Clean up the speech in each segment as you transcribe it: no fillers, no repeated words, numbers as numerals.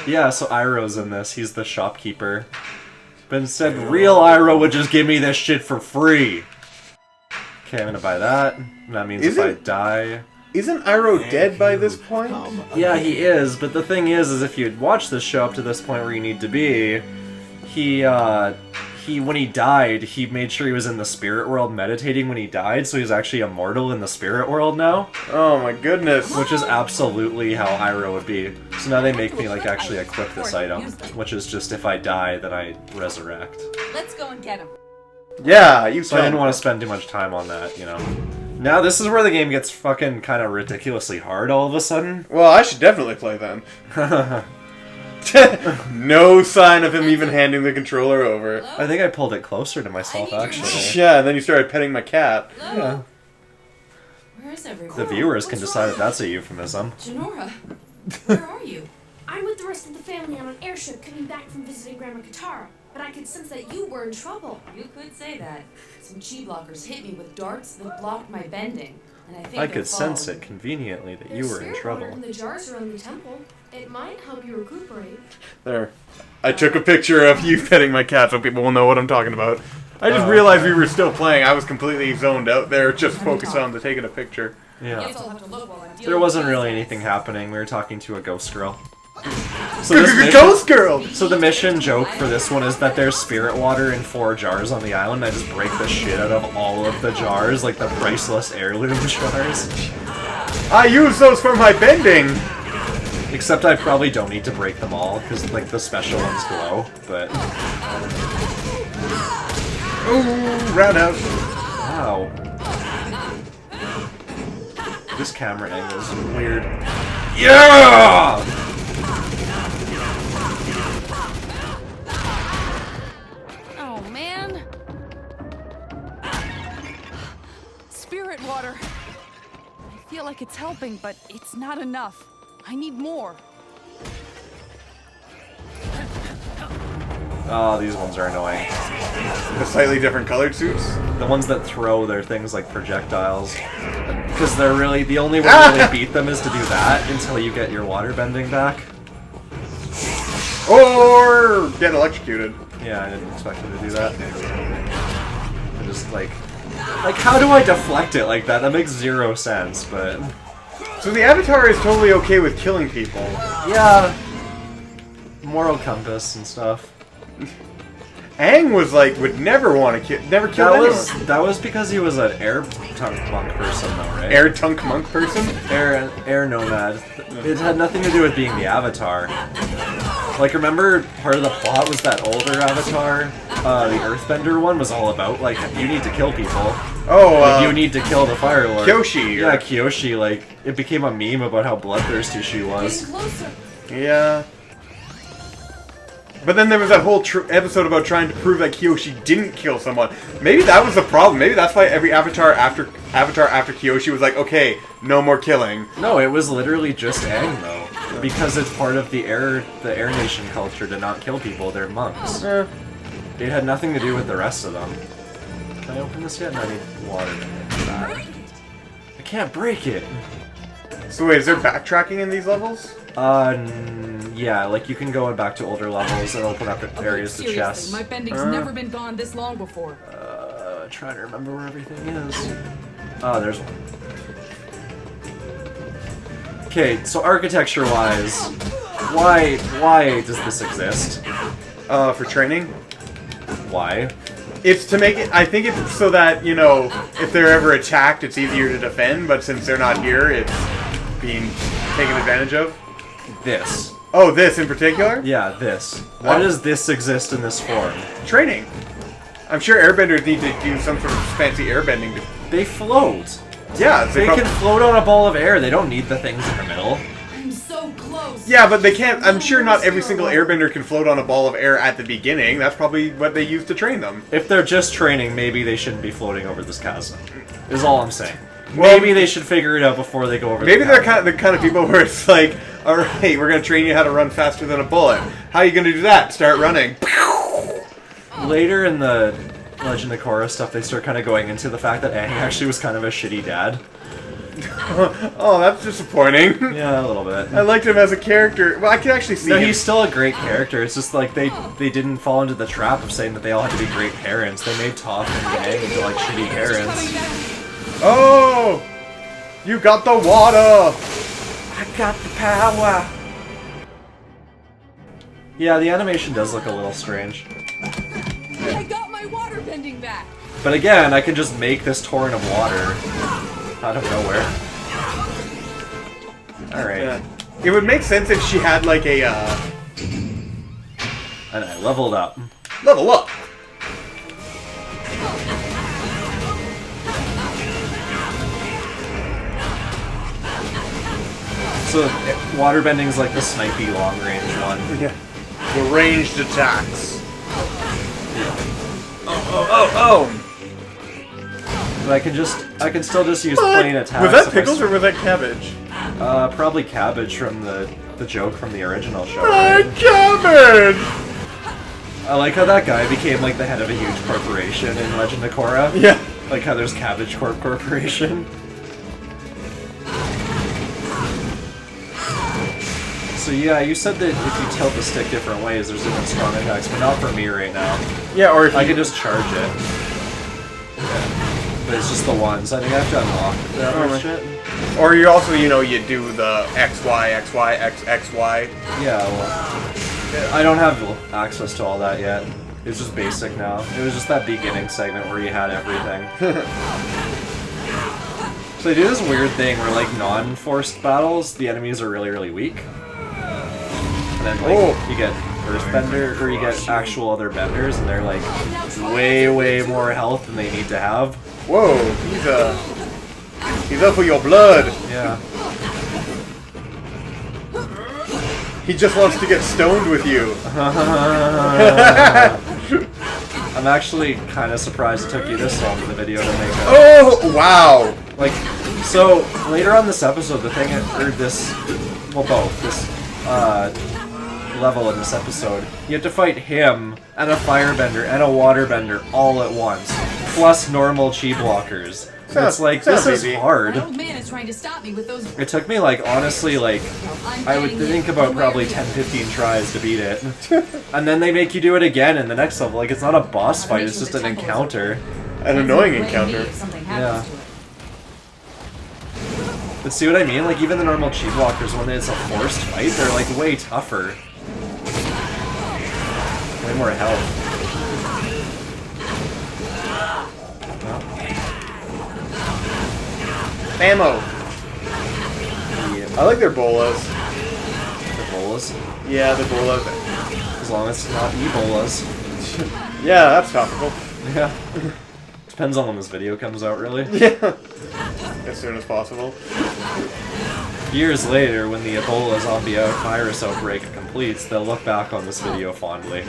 Yeah, so Iroh's in this. He's the shopkeeper. But instead, real Iroh would just give me this shit for free. Okay, I'm gonna buy that. And that means if I die... Isn't Iroh dead by this point? Yeah, he is, but the thing is if you'd watched this show up to this point where you need to be, when he died, he made sure he was in the spirit world meditating when he died, so he's actually immortal in the spirit world now. Oh my goodness. Which is absolutely how Iroh would be. So now they make me, like, actually equip this item, which is just if I die, then I resurrect. Let's go and get him. Yeah, you So I didn't want to spend too much time on that, you know. Now this is where the game gets fucking kind of ridiculously hard all of a sudden. Well, I should definitely play then. No sign of him even handing the controller over. I think I pulled it closer to myself, actually. Yeah, and then you started petting my cat. Yeah. Where's everyone? The viewers can decide if that's a euphemism. Janora, where are you? I'm with the rest of the family on an airship coming back from visiting Grandma Katara, but I could sense that you were in trouble. You could say that. Some chi blockers hit me with darts that blocked my bending, and I think I could sense it conveniently that you were in trouble. And the jars around the temple. It might help you recuperate. There. I took a picture of you petting my cat so people will know what I'm talking about. I just realized we were still playing. I was completely zoned out there, just focused on the taking a picture. Yeah. There wasn't really anything happening. We were talking to a ghost girl. So this Ghost girl! So the mission joke for this one is that there's spirit water in 4 jars on the island. I just break the shit out of all of the jars, like the priceless heirloom jars. I use those for my bending! Except I probably don't need to break them all, because like the special ones glow, but... Ooh, roundhouse. Wow. This camera angle is weird. Yeah! Oh, man. Spirit water. I feel like it's helping, but it's not enough. I need more. Oh, these ones are annoying. The slightly different colored suits? The ones that throw their things like projectiles. Because they're really, the only way to really beat them is to do that until you get your water bending back. Or get electrocuted. Yeah, I didn't expect you to do that. I just like how do I deflect it like that? That makes 0 sense, but... So the Avatar is totally okay with killing people. Yeah. Moral compass and stuff. Aang was like, would never want to never kill anyone. That was because he was an air tunk monk person, though, right? Air tunk monk person? Air nomad. It had nothing to do with being the Avatar. Like, remember, part of the plot was that older Avatar, the Earthbender one, was all about, like, you need to kill people. Oh, like, you need to kill the Fire Lord. Kyoshi. Yeah, Kyoshi, like, it became a meme about how bloodthirsty she was. Yeah. But then there was that whole episode about trying to prove that Kyoshi didn't kill someone. Maybe that was the problem. Maybe that's why every Avatar after Kyoshi was like, okay, no more killing. No, it was literally just Aang, though. Because it's part of the Air Nation culture to not kill people. They're monks. It had nothing to do with the rest of them. Can I open this yet? No, I need water in it for that. I can't break it! So wait, is there backtracking in these levels? Yeah, like you can go back to older levels and open up areas to chests. My bending's never been gone this long before. Trying to remember where everything is. Oh, there's one. Okay, so architecture-wise, why does this exist? For training. Why? It's to make it, I think it's so that, you know, if they're ever attacked, it's easier to defend, but since they're not here, it's being taken advantage of. This. Oh, this in particular? Yeah, this. Why does this exist in this form? Training. I'm sure airbenders need to do some sort of fancy airbending. They float. Yeah, they can float on a ball of air. They don't need the things in the middle. I'm so close. Yeah, but they can't. I'm sure not every single airbender can float on a ball of air at the beginning. That's probably what they use to train them. If they're just training, maybe they shouldn't be floating over this chasm. Is all I'm saying. Well, maybe they should figure it out before they go over. Maybe they're the kind of people where it's like, all right, we're gonna train you how to run faster than a bullet. How are you gonna do that? Start running. Later in the Legend of Korra stuff, they start kind of going into the fact that Aang actually was kind of a shitty dad. Oh, that's disappointing. Yeah, a little bit. I liked him as a character. Well, I can actually see No, him. he's still a great character. It's just like they didn't fall into the trap of saying that they all had to be great parents. They made Toph and Yang into like shitty parents. Oh! You got the water! I got the power. Yeah, the animation does look a little strange. I got my water bending back. But again, I can just make this torrent of water out of nowhere. Alright. Yeah. It would make sense if she had like a, And I leveled up. level up! So, waterbending's like the snipey long-range one. Yeah. The ranged attacks. Oh! But I can still just use plain attacks. Was that if I pickles or was that cabbage? Probably cabbage from the joke from the original show. Cabbage! I like how that guy became like the head of a huge corporation in Legend of Korra. Yeah. Like how there's Cabbage Corp Corporation. So yeah, you said that if you tilt the stick different ways, there's different strong attacks, but not for me right now. Yeah, or if I you... can just charge it. Yeah. But it's just the ones. I think I have to unlock that other shit. Or you also, you know, you do the XY, XY, XY. Yeah, well, I don't have access to all that yet. It's just basic now. It was just that beginning segment where you had everything. So they do this weird thing where, like, non-forced battles, the enemies are really, really weak. And then, like, you get Earthbender, or you get actual other benders, and they're, like, way, way more health than they need to have. Whoa, he's up for your blood. Yeah. He just wants to get stoned with you. I'm actually kind of surprised it took you this long for the video to make it. Oh, wow. Like, so, later on this episode, the thing, or this, well, both, this, level in this episode, you have to fight him, and a firebender, and a waterbender all at once, plus normal chi blockers. And it's like, this is hard. My old man is trying to stop me with those. It took me, like, honestly, like, I would think about probably 10-15 tries to beat it. And then they make you do it again in the next level. Like, it's not a boss fight, it's just an encounter. An annoying encounter. Yeah. But see what I mean? Like, even the normal chi blockers, when it's a forced fight, they're, like, way tougher. Way more health. Ammo. Yeah. I like their bolas. The bolas. Yeah, the bolas. As long as it's not Ebolas. Yeah, that's topical. Yeah. Depends on when this video comes out, really. Yeah. As soon as possible. Years later, when the Ebola zombie virus outbreak completes, they'll look back on this video fondly.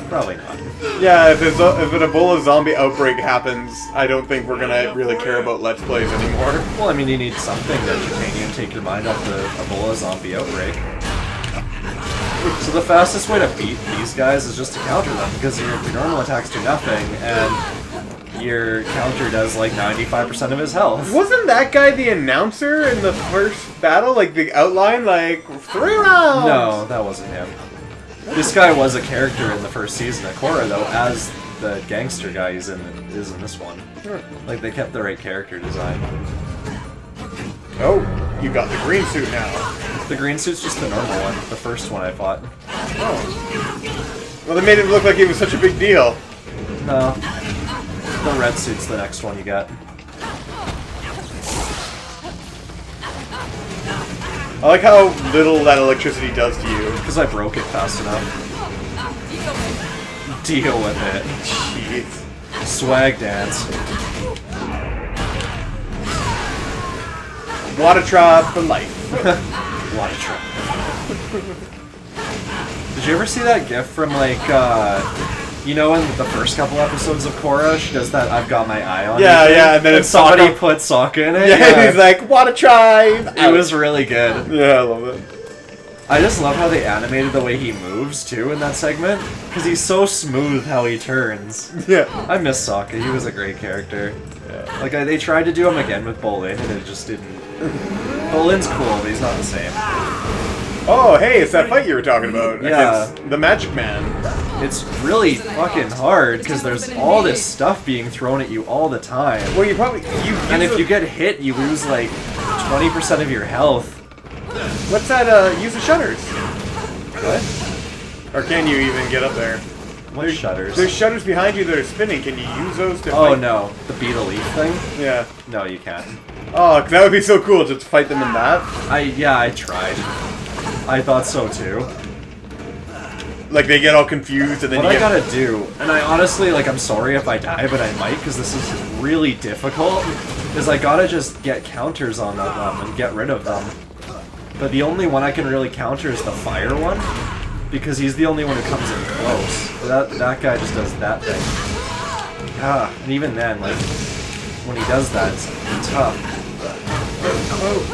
Probably not. Yeah, if an Ebola zombie outbreak happens, I don't think we're gonna really care about Let's Plays anymore. Well, I mean, you need something to entertain you and take your mind off the Ebola zombie outbreak. So the fastest way to beat these guys is just to counter them, because your normal attacks do nothing, and your counter does like 95% of his health. Wasn't that guy the announcer in the first battle? Like the outline, like 3 rounds? No, that wasn't him. This guy was a character in the first season of Korra, though, as the gangster guy is in this one. Like, they kept the right character design. Oh, you got the green suit now. The green suit's just the normal one, the first one I fought. Oh. Well, they made it look like it was such a big deal. No. The red suit's the next one you get. I like how little that electricity does to you. Because I broke it fast enough. Deal with it. Jeez. Swag dance. Water tribe for life. Water trap. Did you ever see that gif from, like, you know, in the first couple episodes of Korra, she does that "I've got my eye on"? Yeah, you thing, yeah, and then it's somebody Sokka. put Sokka in it. Yeah, he's like, water tribe! It was really good. Yeah, I love it. I just love how they animated the way he moves, too, in that segment. Because he's so smooth how he turns. Yeah. I miss Sokka, he was a great character. Yeah. Like, they tried to do him again with Bolin, and it just didn't... Bolin's cool, but he's not the same. Oh, hey, it's that fight you were talking about. Yeah. Against the Magic Man. It's really fucking hard, because there's all this stuff being thrown at you all the time. Well, you probably... And if you get hit, you lose, like, 20% of your health. What's that, use the shutters? What? Or can you even get up there? What shutters? There's shutters behind you that are spinning. Can you use those to Oh, fight? no. The beat a leaf thing? Yeah. No, you can't. Oh, 'cause that would be so cool just to fight them in that. Yeah, I tried. I thought so, too. Like, they get all confused and then What you I gotta do, and I honestly, like, I'm sorry if I die, but I might, because this is really difficult, is I gotta just get counters on them and get rid of them. But the only one I can really counter is the fire one, because he's the only one who comes in close. That guy just does that thing. Yeah, and even then, like, when he does that, it's tough.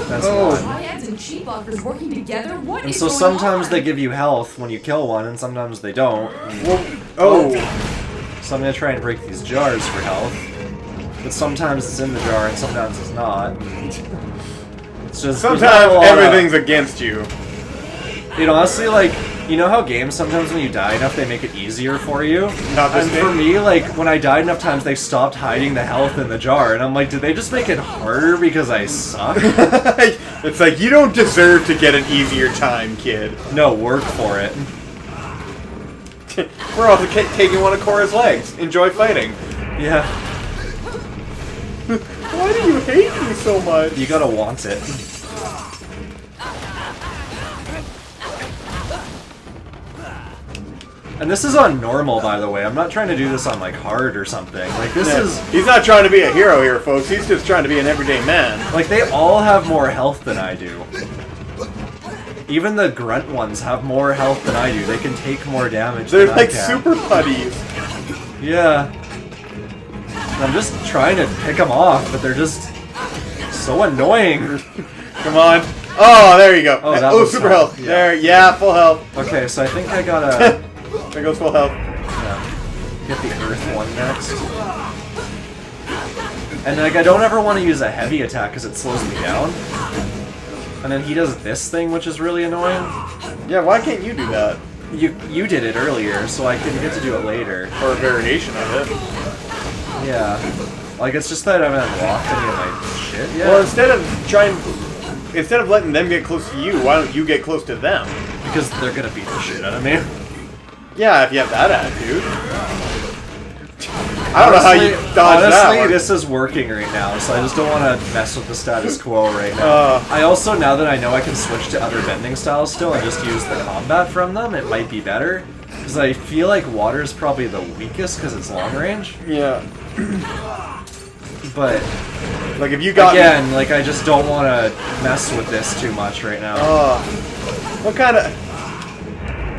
That's one. Triads and chi buffers working together? What And is so going sometimes on? they give you health when you kill one, and sometimes they don't. Well, oh. So I'm gonna try and break these jars for health. But sometimes it's in the jar, and sometimes it's not. It's just Sometimes everything's against you. It honestly, like, you know how games sometimes when you die enough they make it easier for you? Not this And for game? me, like, when I died enough times they stopped hiding the health in the jar, and I'm like, did they just make it harder because I suck? It's like, you don't deserve to get an easier time, kid. No, work for it. We're also taking one of Korra's legs. Enjoy fighting. Yeah, Why do you hate me so much? you gotta want it. And this is on normal, by the way. I'm not trying to do this on, like, hard or something. Like, this is... He's not trying to be a hero here, folks. He's just trying to be an everyday man. Like, they all have more health than I do. Even the grunt ones have more health than I do. They can take more damage They're than like I can. super putties. Yeah. And I'm just trying to pick them off, but they're just so annoying. Come on. Oh, there you go. Oh, that Oh, was super health, health. yeah. There, yeah, full health. Okay, so I think I gotta There goes full health. get the earth one next. And, like, I don't ever want to use a heavy attack because it slows me down. And then he does this thing, which is really annoying. Yeah, why can't you do that? You did it earlier, so I can get to do it later. Or a variation of it. Yeah. Like, it's just that I haven't unlocked any of my shit yet. Well, instead of letting them get close to you, why don't you get close to them? Because they're gonna beat the shit out of me. Yeah, if you have that attitude. I don't know how you dodge that Honestly, one. this is working right now, so I just don't want to mess with the status quo right now. I also, now that I know I can switch to other bending styles still and just use the combat from them, it might be better. Because I feel like water is probably the weakest because it's long range. Yeah. But, Like, if you got... again, like, I just don't want to mess with this too much right now. What kind of...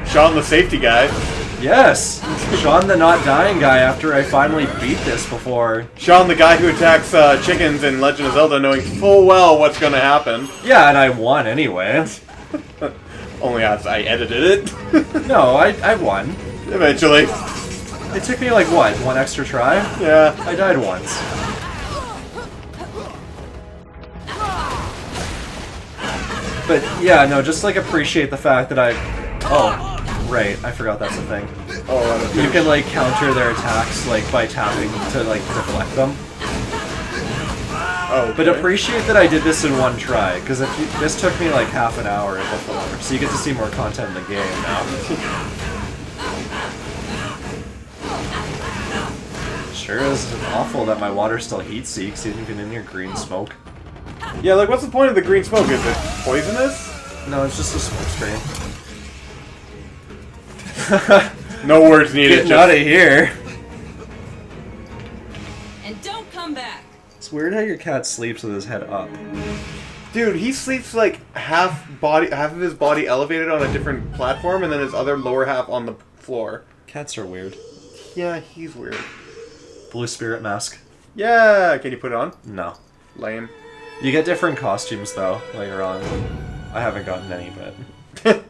Sean the safety guy. Yes! Sean the not dying guy after I finally beat this before. Sean the guy who attacks chickens in Legend of Zelda knowing full well what's gonna happen. Yeah, and I won anyway. Only as I edited it. No, I won. Eventually. It took me, like, what, one extra try? Yeah. I died once. But, yeah, no, just, like, appreciate the fact that Oh, right, I forgot that's a thing. Oh, You can, like, counter their attacks, like, by tapping to, like, deflect them. Oh, But appreciate that I did this in one try, because this took me, like, half an hour before, so you get to see more content in the game now. Sure is awful that my water still heat seeks, even in your green smoke. Yeah, like, what's the point of the green smoke? Is it poisonous? No, it's just a smoke screen. No words needed. Getting out of here. And don't come back. It's weird how your cat sleeps with his head up. Dude, he sleeps like half of his body elevated on a different platform, and then his other lower half on the floor. Cats are weird. Yeah, he's weird. Blue spirit mask. Yeah, can you put it on? No. Lame. You get different costumes though later on. I haven't gotten any, but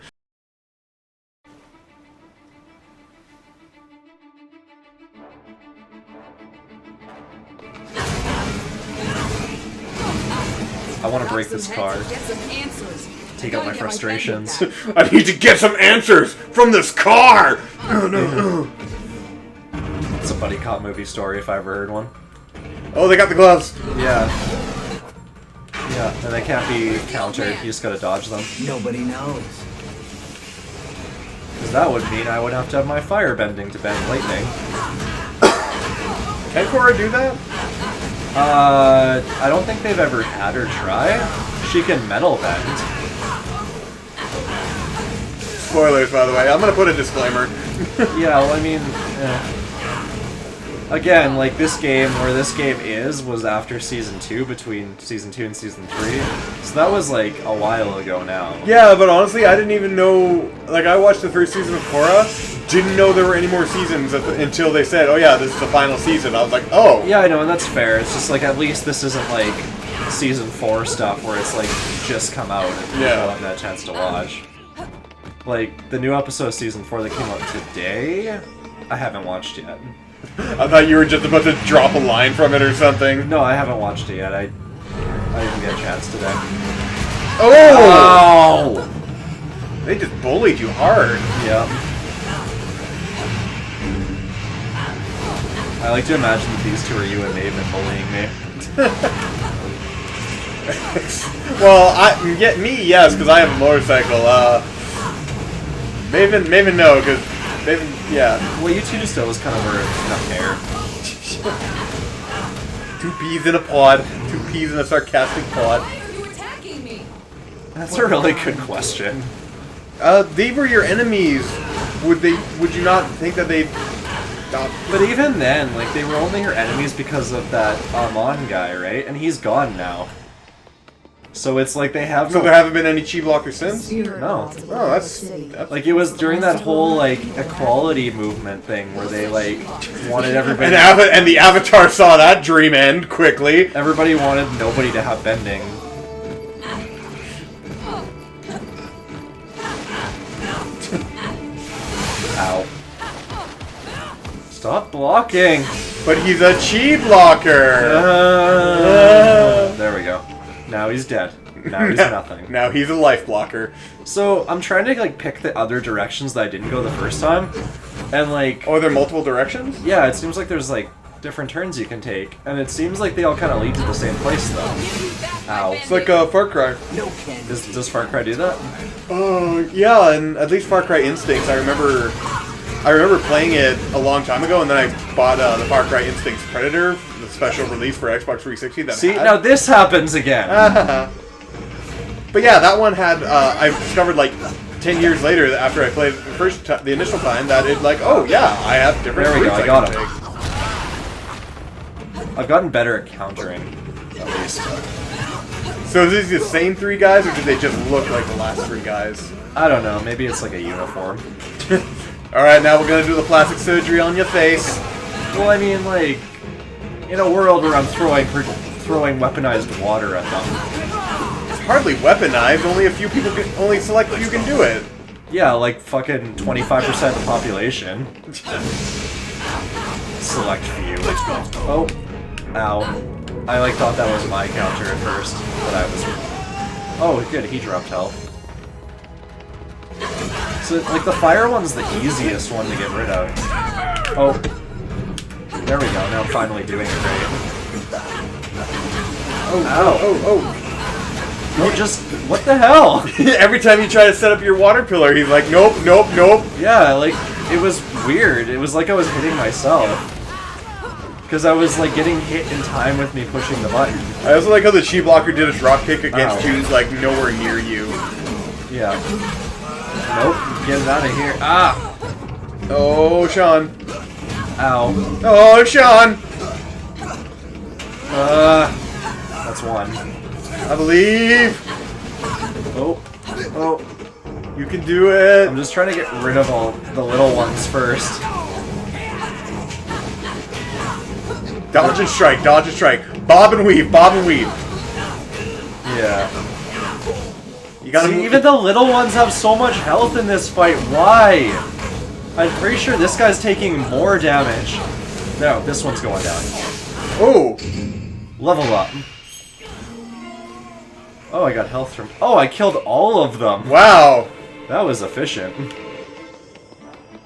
I want to break this car. Get some answers. Take out my frustrations. I need to get some answers from this car! It's a buddy cop movie story if I ever heard one. Oh, they got the gloves. Yeah. Yeah, and they can't be countered. You just gotta dodge them. Nobody knows. Because that would mean I would have to have my fire bending to bend lightning. Can Korra do that? I don't think they've ever had her try. She can metal bend. Spoilers, by the way. I'm gonna put a disclaimer. Yeah, well, I mean, again, like this game, where this game was after Season 2, between Season 2 and Season 3. So that was like a while ago now. Yeah, but honestly, I didn't even know... Like, I watched the first season of Korra, didn't know there were any more seasons until they said, oh yeah, this is the final season. I was like, oh! Yeah, I know, and that's fair. It's just like, at least this isn't like Season 4 stuff where it's like just come out and people haven't had a chance to watch. Like, the new episode of Season 4 that came out today, I haven't watched yet. I thought you were just about to drop a line from it or something. No, I haven't watched it yet. I didn't get a chance today. Oh! Oh! They just bullied you hard. Yep. I like to imagine that these two are you and Maven bullying me. Well, me, yes, because I have a motorcycle. Maven, no, because Maven, yeah. Well, you two just always kind of were enough hair. 2 peas in a pod. 2 peas in a sarcastic pod. Why are you attacking me? That's a really good question. They were your enemies. Would you not think that they... But even then, like, they were only your enemies because of that Amon guy, right? And he's gone now. So it's like they have So no... there haven't been any chi blockers since? No. Oh, that's... Like, it was during that whole, like, equality movement thing where they, like, wanted everybody... And the Avatar saw that dream end quickly. Everybody wanted nobody to have bending. Ow. Stop blocking! But he's a chi blocker! There we go. Now he's dead. Now he's nothing. Now he's a life blocker. So, I'm trying to, like, pick the other directions that I didn't go the first time. And, like... Oh, are there multiple directions? Yeah, it seems like there's, like, different turns you can take. And it seems like they all kind of lead to the same place, though. Ow. It's like Far Cry. No can. Does Far Cry do that? Yeah, and at least Far Cry Instincts, I remember playing it a long time ago, and then I bought the Far Cry Instincts Predator, the special release for Xbox 360. That See, now this happens again. But yeah, that one had, I discovered like 10 years later after I played the initial time that it like, oh yeah, I have different There we go, routes I got can him. take. I've gotten better at countering, at least. So is these the same 3 guys, or do they just look like the last 3 guys? I don't know, maybe it's like a uniform. Alright, now we're gonna do the plastic surgery on your face. Well, I mean, like, in a world where I'm throwing weaponized water at them. It's hardly weaponized, only select few can do it. Yeah, like fucking 25% of the population. Select few. Oh. Ow. I like thought that was my counter at first, but I was... Oh, good, he dropped health. So, like, the fire one's the easiest one to get rid of. Oh. There we go, now I'm finally doing it right. Oh, Ow. oh. No, just... What the hell? Every time you try to set up your water pillar, he's like, nope, nope, nope. Yeah, like, it was weird. It was like I was hitting myself. Because I was, like, getting hit in time with me pushing the button. I also like how the chi blocker did a drop kick against Ow. you, like, nowhere near you. Yeah. Nope, get it out of here. Ah! Oh, Sean. Ow. Oh, Sean! That's one. I believe Oh. Oh. you can do it. I'm just trying to get rid of all the little ones first. Dodge and strike, dodge and strike. Bob and weave, bob and weave. Yeah. You gotta See, move. even the little ones have so much health in this fight. Why? I'm pretty sure this guy's taking more damage. No, this one's going down. Oh! Level up. Oh, I got health from... Oh, I killed all of them! Wow! That was efficient.